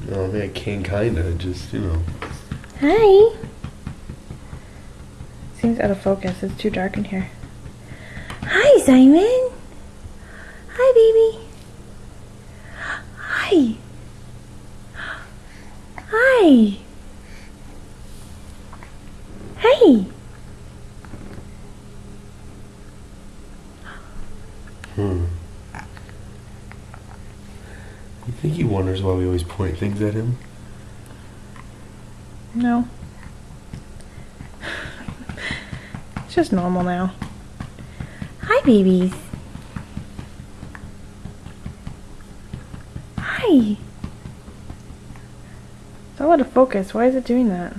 No, I think I can kinda, just, you know. Hi. Seems out of focus. It's too dark in here. Hi, Simon. Hi, baby. Hi. Hi. Hey. You think he wonders why we always point things at him? No. It's just normal now. Hi, babies. Hi. It's all out of focus. Why is it doing that?